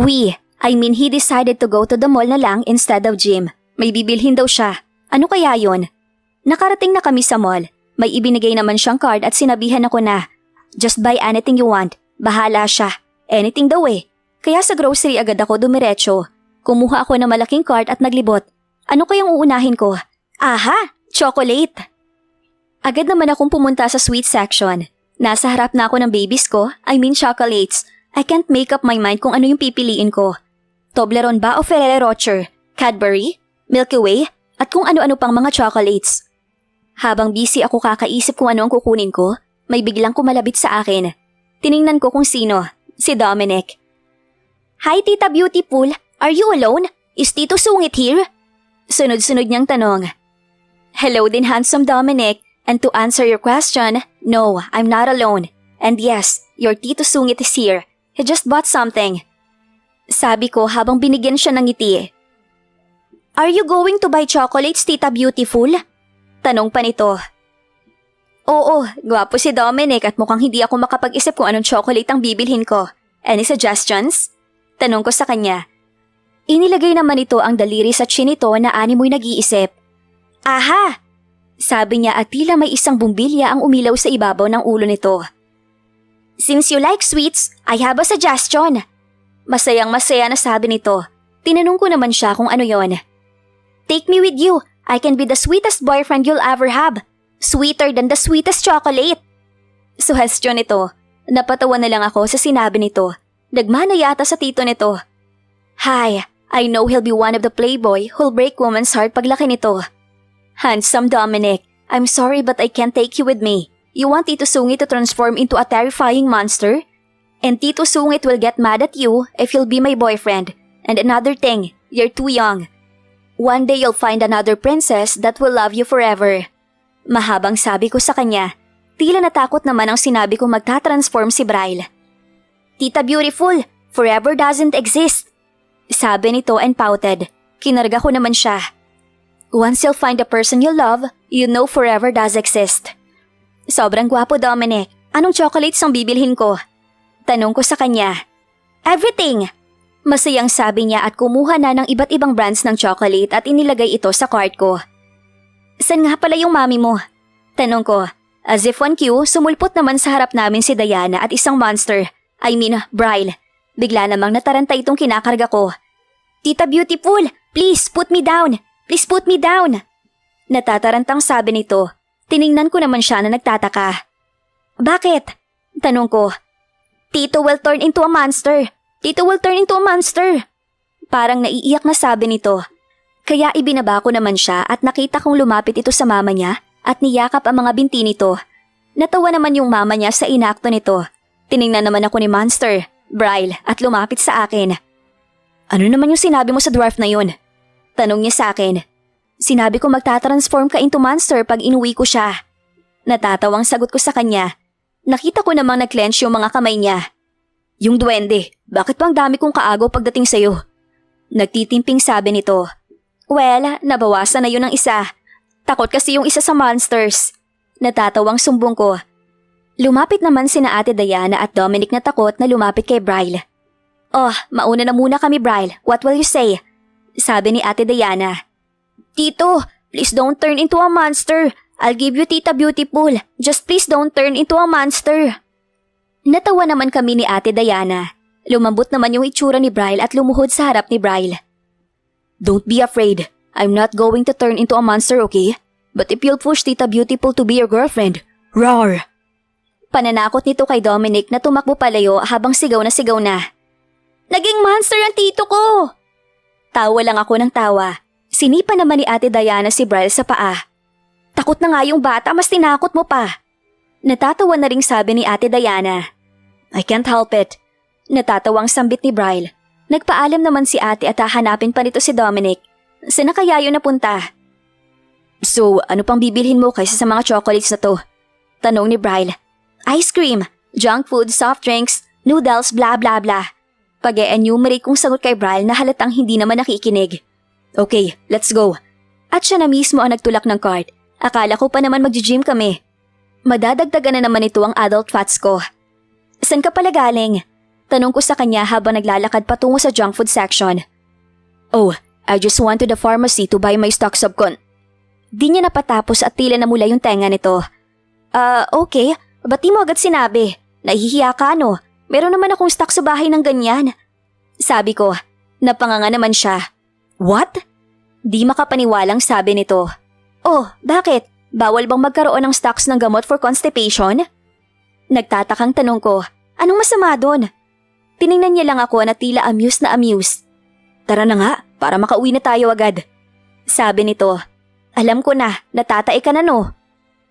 He decided to go to the mall na lang instead of gym. May bibilhin daw siya. Ano kaya yon? Nakarating na kami sa mall. May ibinigay naman siyang card at sinabihan ako na, just buy anything you want. Bahala siya. Anything daw eh. Kaya sa grocery agad ako dumiretso. Kumuha ako ng malaking cart at naglibot. Ano kayang uunahin ko? Aha! Chocolate! Agad naman akong pumunta sa sweet section. Nasa harap na ako ng babies ko, chocolates. I can't make up my mind kung ano yung pipiliin ko. Toblerone ba o Ferrero Rocher? Cadbury? Milky Way? At kung ano-ano pang mga chocolates. Habang busy ako kakaisip kung ano ang kukunin ko, may biglang kumalabit sa akin. Tiningnan ko kung sino. Si Dominic. Hi Tita Beautiful, are you alone? Is Tito Sungit here? Sunod-sunod niyang tanong. Hello din handsome Dominic, and to answer your question, no, I'm not alone. And yes, your Tito Sungit is here. He just bought something. Sabi ko habang binigyan siya ng ngiti. Are you going to buy chocolates, Tita Beautiful? Tanong pa nito. Oo, gwapo si Dominic at mukhang hindi ako makapag-isip kung anong chocolate ang bibilhin ko. Any suggestions? Tanong ko sa kanya. Inilagay naman ito ang daliri sa chin nito na animoy nag-iisip. Aha! Sabi niya at tila may isang bumbilya ang umilaw sa ibabaw ng ulo nito. Since you like sweets, I have a suggestion. Masayang-masaya na sabi nito. Tinanong ko naman siya kung ano yon. Take me with you. I can be the sweetest boyfriend you'll ever have. Sweeter than the sweetest chocolate. Suhestyon nito. Napatawa na lang ako sa sinabi nito. Nagmana yata sa tito nito. Hi, I know he'll be one of the playboy who'll break woman's heart paglaki nito. Handsome Dominic, I'm sorry but I can't take you with me. You want Tito Sungit to transform into a terrifying monster? And Tito Sungit will get mad at you if you'll be my boyfriend. And another thing, you're too young. One day you'll find another princess that will love you forever. Mahabang sabi ko sa kanya. Tila natakot naman ang sinabi kong magta-transform si Bryle. Tita Beautiful, forever doesn't exist. Sabi nito and pouted. Kinarga ko naman siya. Once you'll find the person you love, you know forever does exist. Sobrang gwapo Dominic. Anong chocolates ang bibilhin ko? Tanong ko sa kanya. Everything! Masayang sabi niya at kumuha na ng iba't ibang brands ng chocolate at inilagay ito sa cart ko. San nga pala yung mami mo? Tanong ko. As if on cue, sumulpot naman sa harap namin si Diana at isang monster. Bryle. Bigla namang nataranta itong kinakarga ko. Tita Beautiful, please put me down. Please put me down. Natatarantang sabi nito. Tiningnan ko naman siya na nagtataka. Bakit? Tanong ko. Tito will turn into a monster. Tito will turn into a monster. Parang naiiyak na sabi nito. Kaya ibinaba ko naman siya at nakita kong lumapit ito sa mama niya at niyakap ang mga binti nito. Natawa naman yung mama niya sa inakto nito. Tiningnan naman ako ni Monster, Bryle, at lumapit sa akin. Ano naman yung sinabi mo sa dwarf na yun? Tanong niya sa akin. Sinabi ko magtatransform ka into monster pag inuwi ko siya. Natatawang sagot ko sa kanya. Nakita ko namang nag-clench yung mga kamay niya. Yung duwende, bakit bang dami kong kaagaw pagdating sa'yo? Nagtitimping sabi nito. Well, nabawasan na yun ng isa. Takot kasi yung isa sa monsters. Natatawang sumbong ko. Lumapit naman sina Ate Diana at Dominic na takot na lumapit kay Bryle. Oh, mauna na muna kami Bryle. What will you say? Sabi ni Ate Diana. Tito, please don't turn into a monster. I'll give you Tita Beautiful. Just please don't turn into a monster. Natawa naman kami ni Ate Diana. Lumambot naman yung itsura ni Bryle at lumuhod sa harap ni Bryle. Don't be afraid. I'm not going to turn into a monster, okay? But if you'll push Tita Beautiful to be your girlfriend, roar! Pananakot nito kay Dominic na tumakbo palayo habang sigaw na. Naging monster ang tito ko! Tawa lang ako ng tawa. Sinipa naman ni Ate Diana si Bryle sa paa. Takot na nga yung bata, mas tinakot mo pa. Natatawa na ring sabi ni Ate Diana. I can't help it. Natatawang sambit ni Bryle. Nagpaalam naman si ate at hahanapin pa nito si Dominic. Saan na kaya yun napunta? So, ano pang bibilhin mo kaysa sa mga chocolates na to? Tanong ni Bryle. Ice cream, junk food, soft drinks, noodles, blah blah blah. Pag-e-enumerate kong sagot kay Bryle na halatang hindi naman nakikinig. Okay, let's go. At siya na mismo ang nagtulak ng cart. Akala ko pa naman mag-gym kami. Madadagdagan na naman ito ang adult fats ko. San ka pala galing? Tanong ko sa kanya habang naglalakad patungo sa junk food section. Oh, I just went to the pharmacy to buy my stocks of Di niya napatapos at tila namula yung tenga nito. Okay. Ba't di mo agad sinabi? Nahihiya ka no? Meron naman akong stock sa bahay ng ganyan. Sabi ko, napanganga naman siya. What? Di makapaniwalang sabi nito. Oh, bakit? Bawal bang magkaroon ng stocks ng gamot for constipation? Nagtatakang tanong ko, anong masama doon? Tiningnan niya lang ako na tila amused na amused. Tara na nga, para makauwi na tayo agad. Sabi nito, alam ko na, natatay ka na no.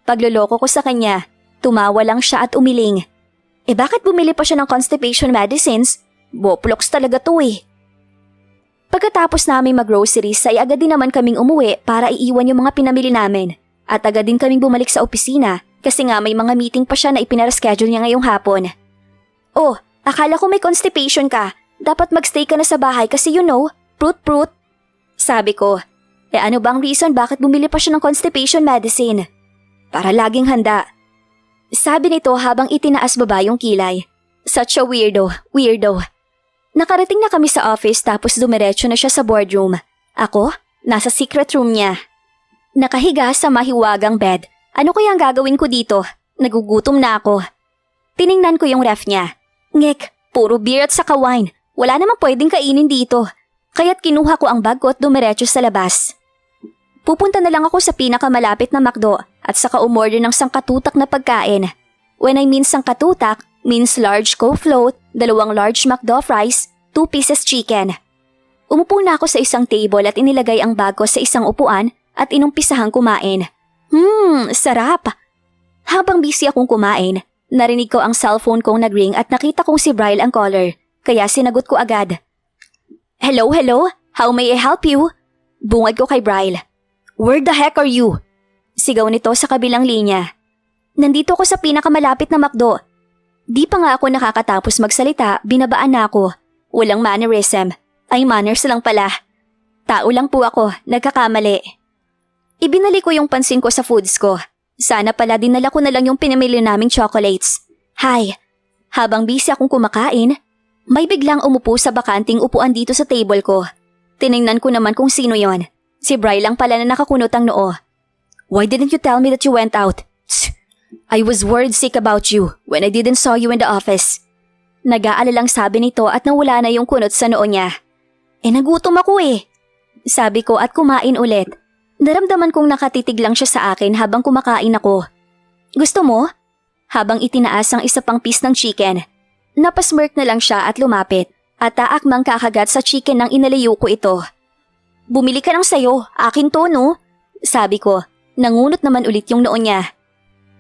Pagloloko ko sa kanya, tumawa lang siya at umiling. Bakit bumili pa siya ng constipation medicines? Boplox talaga to eh. Pagkatapos namin mag-groceries ay agad din naman kaming umuwi para iiwan yung mga pinamili namin. At agad din kaming bumalik sa opisina kasi nga may mga meeting pa siya na ipinareschedule niya ngayong hapon. Oh, akala ko may constipation ka. Dapat magstay ka na sa bahay kasi you know, prut-prut. Sabi ko, ano bang reason bakit bumili pa siya ng constipation medicine? Para laging handa. Sabi nito habang itinaas baba yung kilay. Such a weirdo. Nakarating na kami sa office tapos dumiretso na siya sa boardroom. Ako, nasa secret room niya. Nakahiga sa mahiwagang bed. Ano kaya ang gagawin ko dito? Nagugutom na ako. Tiningnan ko yung ref niya. Ngek, puro beer at saka wine. Wala namang pwedeng kainin dito. Kaya't kinuha ko ang bag ko at dumiretso sa labas. Pupunta na lang ako sa pinakamalapit na McDo at saka umorder ng sangkatutak na pagkain. When I mean sangkatutak, means large Coke float, 2 large McDo fries, 2 pieces chicken. Umupo na ako sa isang table at inilagay ang bag ko sa isang upuan at inumpisahang kumain. Sarap! Habang busy akong kumain, narinig ko ang cellphone kong nagring at nakita kong si Bryle ang caller, kaya sinagot ko agad. Hello? How may I help you? Bungad ko kay Bryle. Where the heck are you? Sigaw nito sa kabilang linya. Nandito ko sa pinakamalapit na McDo. Di pa nga ako nakakatapos magsalita, binabaan na ako. Walang mannerism. Ay manners lang pala. Tao lang po ako, nagkakamali. Ibinalik ko yung pansin ko sa foods ko. Sana pala dinala ko na lang yung pinamili naming chocolates. Hi. Habang busy akong kumakain, may biglang umupo sa bakanting upuan dito sa table ko. Tiningnan ko naman kung sino yon. Si Bryle lang pala na nakakunot ang noo. Why didn't you tell me that you went out? Tsk! I was worried sick about you when I didn't saw you in the office. Nag-aalalang sabi nito at nawala na yung kunot sa noo niya. Nagutom ako eh. Sabi ko at kumain ulit. Naramdaman kong nakatitig lang siya sa akin habang kumakain ako. Gusto mo? Habang itinaas ang isa pang piece ng chicken. Napasmirk na lang siya at lumapit at taakmang kakagat sa chicken nang inalayo ko ito. Bumili ka ng sayo, akin to no? Sabi ko, nangunot naman ulit yung noo niya.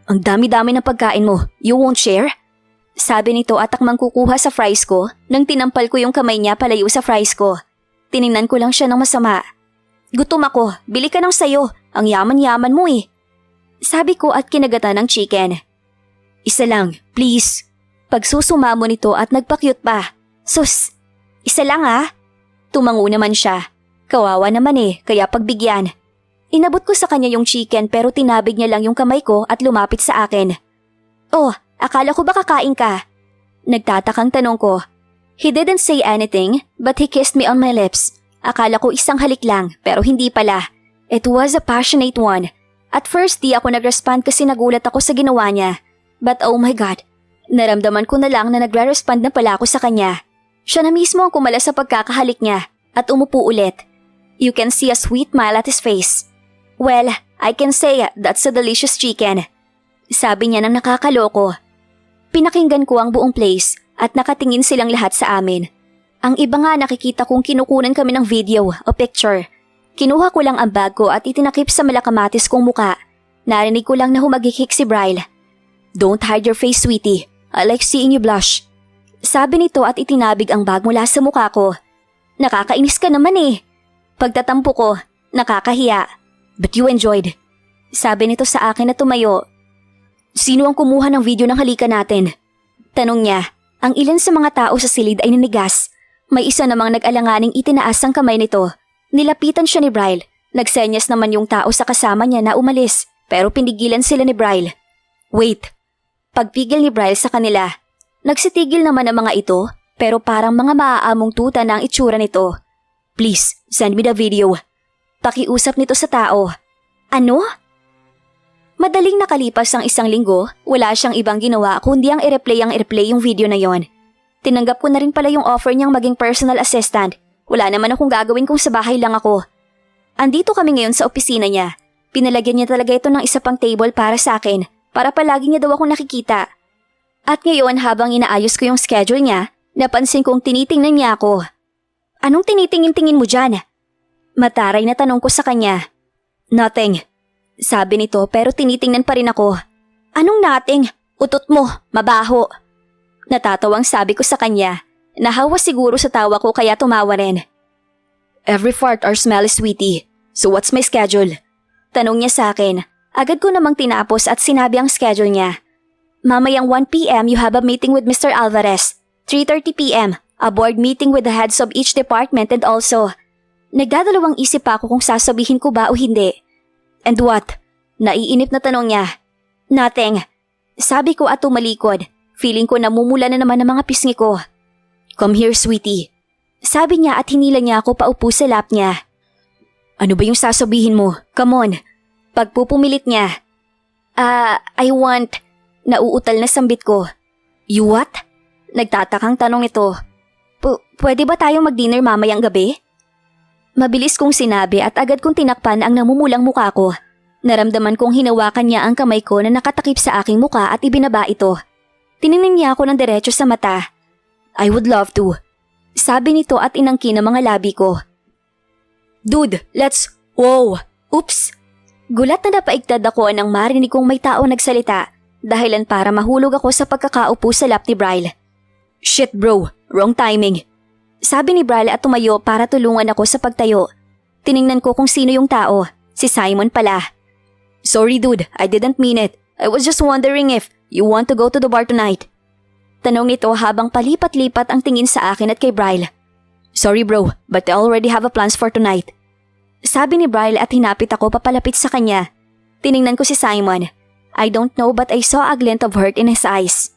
Ang dami-dami ng pagkain mo, you won't share? Sabi nito at takmang kukuha sa fries ko nang tinampal ko yung kamay niya palayo sa fries ko. Tiningnan ko lang siya ng masama. Gutom ako, bili ka ng sayo, ang yaman-yaman mo eh. Sabi ko at kinagatan ng chicken. Isa lang, please. Pagsusumamo nito at nagpakyut pa. Sus, isa lang ah. Tumango naman siya. Kawawa naman eh, kaya pagbigyan. Inabot ko sa kanya yung chicken pero tinabig niya lang yung kamay ko at lumapit sa akin. Oh, akala ko ba kakain ka? Nagtatakang tanong ko. He didn't say anything but he kissed me on my lips. Akala ko isang halik lang pero hindi pala. It was a passionate one. At first di ako nag-respond kasi nagulat ako sa ginawa niya. But oh my God, naramdaman ko na lang na nagre-respond na pala ako sa kanya. Siya na mismo ang kumala sa pagkakahalik niya at umupo ulit. You can see a sweet smile at his face. Well, I can say that's a delicious chicken. Sabi niya nang nakakaloko. Pinakinggan ko ang buong place at nakatingin silang lahat sa amin. Ang iba nga nakikita kong kinukunan kami ng video o picture. Kinuha ko lang ang bag ko at itinakip sa malakamatis kong muka. Narinig ko lang na humagikik si Bryle. Don't hide your face, sweetie. I like seeing you blush. Sabi nito at itinabig ang bag mula sa muka ko. Nakakainis ka naman eh. Pagtatampo ko, nakakahiya. But you enjoyed. Sabi nito sa akin na tumayo. Sino ang kumuha ng video ng halika natin? Tanong niya. Ang ilan sa mga tao sa silid ay nanigas. May isa namang nag-alanganing itinaas ang kamay nito. Nilapitan siya ni Bryle. Nagsenyas naman yung tao sa kasama niya na umalis pero pinigilan sila ni Bryle. Wait. Pagpigil ni Bryle sa kanila. Nagsitigil naman ang mga ito pero parang mga maaamong tuta na ang itsura nito. Please, send me the video. Pakiusap nito sa tao. Ano? Madaling nakalipas ang 1 linggo, wala siyang ibang ginawa kundi ang i-replay yung video na yon. Tinanggap ko na rin pala yung offer niyang maging personal assistant. Wala naman akong gagawin kung sa bahay lang ako. Andito kami ngayon sa opisina niya. Pinalagyan niya talaga ito ng isa pang table para sa akin, para palagi niya daw akong nakikita. At ngayon habang inaayos ko yung schedule niya, napansin kong tinitingnan niya ako. Anong tinitingin-tingin mo dyan? Mataray na tanong ko sa kanya. Nothing. Sabi nito pero tinitingnan pa rin ako. Anong nothing? Utot mo, mabaho. Natatawang sabi ko sa kanya. Nahawa siguro sa tawa ko kaya tumawa rin. Every fart or smell is sweetie. So what's my schedule? Tanong niya sa akin. Agad ko namang tinapos at sinabi ang schedule niya. Mamayang 1 p.m. you have a meeting with Mr. Alvarez. 3:30 p.m. a board meeting with the heads of each department and also. Nagdadalawang isip pa ako kung sasabihin ko ba o hindi. And what? Naiinip na tanong niya. Nothing. Sabi ko at tumalikod. Feeling ko namumula na naman ang mga pisngi ko. Come here, sweetie. Sabi niya at hinila niya ako paupo sa lap niya. Ano ba yung sasabihin mo? Come on. Pagpupumilit niya. I want. Nauutal na sambit ko. You what? Nagtatakang tanong ito. Pwede ba tayong mag-dinner mamayang gabi? Mabilis kong sinabi at agad kong tinakpan ang namumulang muka ko. Naramdaman kong hinawakan niya ang kamay ko na nakatakip sa aking muka at ibinaba ito. Tiningnan niya ako ng diretso sa mata. I would love to. Sabi nito at inangkin ang mga labi ko. Dude, let's... Wow! Oops! Gulat na napaigtad ako nang marinig kong may tao nagsalita, dahilan para mahulog ako sa pagkakaupo sa lap ni Bryle. Shit bro, wrong timing. Sabi ni Bryle at tumayo para tulungan ako sa pagtayo. Tiningnan ko kung sino yung tao. Si Simon pala. Sorry dude, I didn't mean it. I was just wondering if you want to go to the bar tonight. Tanong nito habang palipat-lipat ang tingin sa akin at kay Bryle. Sorry bro, but I already have a plans for tonight. Sabi ni Bryle at hinapit ako papalapit sa kanya. Tiningnan ko si Simon. I don't know but I saw a glint of hurt in his eyes.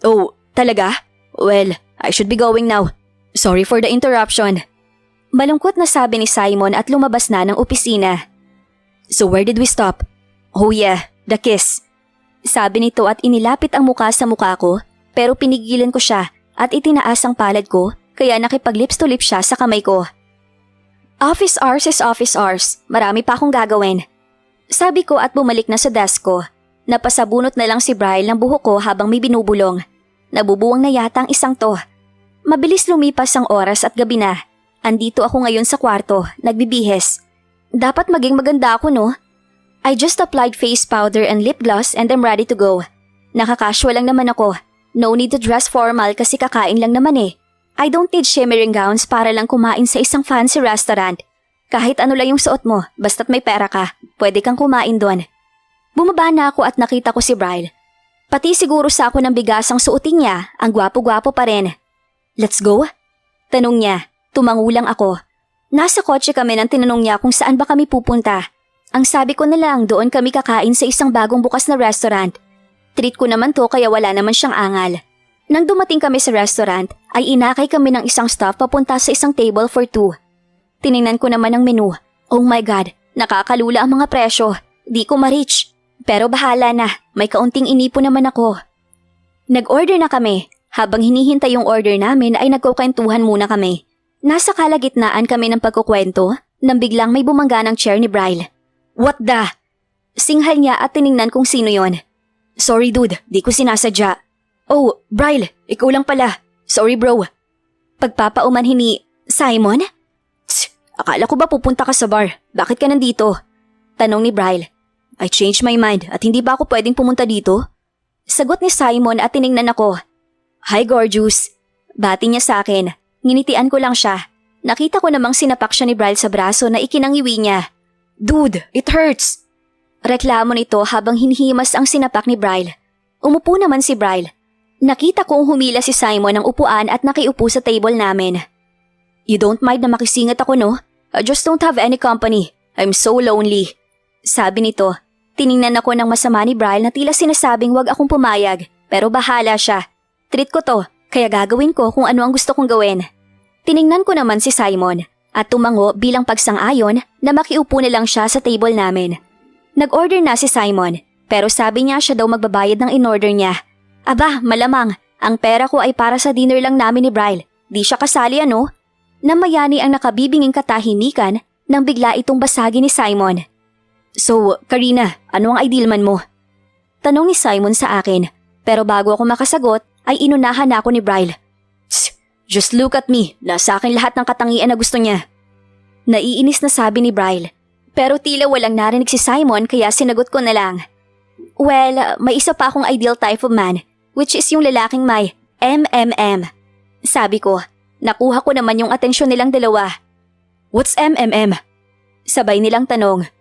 Oh, talaga? Well, I should be going now. Sorry for the interruption. Malungkot na sabi ni Simon at lumabas na ng opisina. So where did we stop? Oh yeah, the kiss. Sabi nito at inilapit ang muka sa muka ko pero pinigilan ko siya at itinaas ang palad ko kaya nakipag-lips to lips siya sa kamay ko. Office hours is office hours. Marami pa akong gagawin. Sabi ko at bumalik na sa desk ko. Napasabunot na lang si Bryle ng buhok ko habang may binubulong. Nabubuwang na yata ang isang to. Mabilis lumipas ang oras at gabi na. Andito ako ngayon sa kwarto, nagbibihes. Dapat maging maganda ako no? I just applied face powder and lip gloss and I'm ready to go. Nakakasual lang naman ako. No need to dress formal kasi kakain lang naman eh. I don't need shimmering gowns para lang kumain sa isang fancy restaurant. Kahit ano lang yung suot mo, basta't may pera ka, pwede kang kumain doon. Bumaba na ako at nakita ko si Bryle. Pati siguro sa ako ng bigasang suotin niya, ang gwapo-gwapo pa rin. Let's go? Tanong niya. Tumangulang ako. Nasa kotse kami nang tinanong niya kung saan ba kami pupunta. Ang sabi ko na lang doon kami kakain sa isang bagong bukas na restaurant. Treat ko naman to kaya wala naman siyang angal. Nang dumating kami sa restaurant, ay inakay kami ng isang staff papunta sa isang table for 2. Tiningnan ko naman ang menu. Oh my God, nakakalula ang mga presyo. Di ko ma-reach. Pero bahala na, may kaunting inipo naman ako. Nag-order na kami. Habang hinihintay yung order namin ay nagkukwentuhan muna kami. Nasa kalagitnaan kami ng pagkukwento nang biglang may bumangga ng chair ni Bryle. What the? Singhal niya at tiningnan kung sino yon. Sorry dude, di ko sinasadya. Oh, Bryle, ikaw lang pala. Sorry bro. Pagpapaumanhin ni Simon? Tsk, akala ko ba pupunta ka sa bar? Bakit ka nandito? Tanong ni Bryle. I changed my mind at hindi ba ako pwedeng pumunta dito? Sagot ni Simon at tiningnan ako. Hi gorgeous. Bati niya sa akin. Nginitian ko lang siya. Nakita ko namang sinapak siya ni Bryle sa braso na ikinangiwi niya. Dude, it hurts. Reklamo nito habang hinihimas ang sinapak ni Bryle. Umupo naman si Bryle. Nakita kong humila si Simon ng upuan at nakiupo sa table namin. You don't mind na makisingit ako no? I just don't have any company. I'm so lonely. Sabi nito. Tiningnan ako ng masama ni Bryle na tila sinasabing wag akong pumayag pero bahala siya. Treat ko to. Kaya gagawin ko kung ano ang gusto kong gawin. Tiningnan ko naman si Simon at tumango bilang pagsang-ayon na makiupo na lang siya sa table namin. Nag-order na si Simon pero sabi niya siya daw magbabayad ng in-order niya. Aba, malamang, ang pera ko ay para sa dinner lang namin ni Bryle. Di siya kasali ano? Namayani ang nakabibinging katahimikan nang bigla itong basagi ni Simon. So, Karina, ano ang ideal man mo? Tanong ni Simon sa akin, pero bago ako makasagot ay inunahan na ako ni Bryle. Just look at me, nasa akin lahat ng katangian na gusto niya. Naiinis na sabi ni Bryle, pero tila walang narinig si Simon kaya sinagot ko na lang. Well, may isa pa akong ideal type of man, which is yung lalaking may MMM. Sabi ko, nakuha ko naman yung atensyon nilang dalawa. What's MMM? Sabay nilang tanong.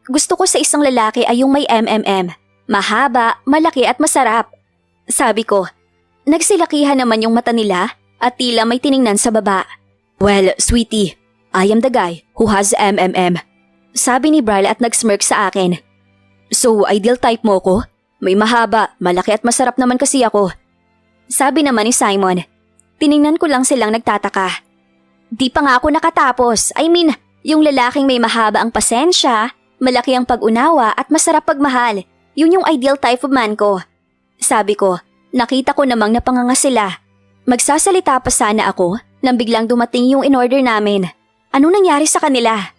Gusto ko sa isang lalaki ay yung may MMM. Mahaba, malaki at masarap. Sabi ko, nagsilakihan naman yung mata nila at tila may tiningnan sa baba. Well, sweetie, I am the guy who has MMM. Sabi ni Bryle at nag-smirk sa akin. So, ideal type mo ko? May mahaba, malaki at masarap naman kasi ako. Sabi naman ni Simon. Tiningnan ko lang silang nagtataka. Di pa nga ako nakatapos. I mean, yung lalaking may mahaba ang pasensya, malaki ang pag-unawa at masarap pagmahal. Yun yung ideal type of man ko. Sabi ko, nakita ko namang napanganga sila. Magsasalita pa sana ako nang biglang dumating yung in-order namin. Anong nangyari sa kanila?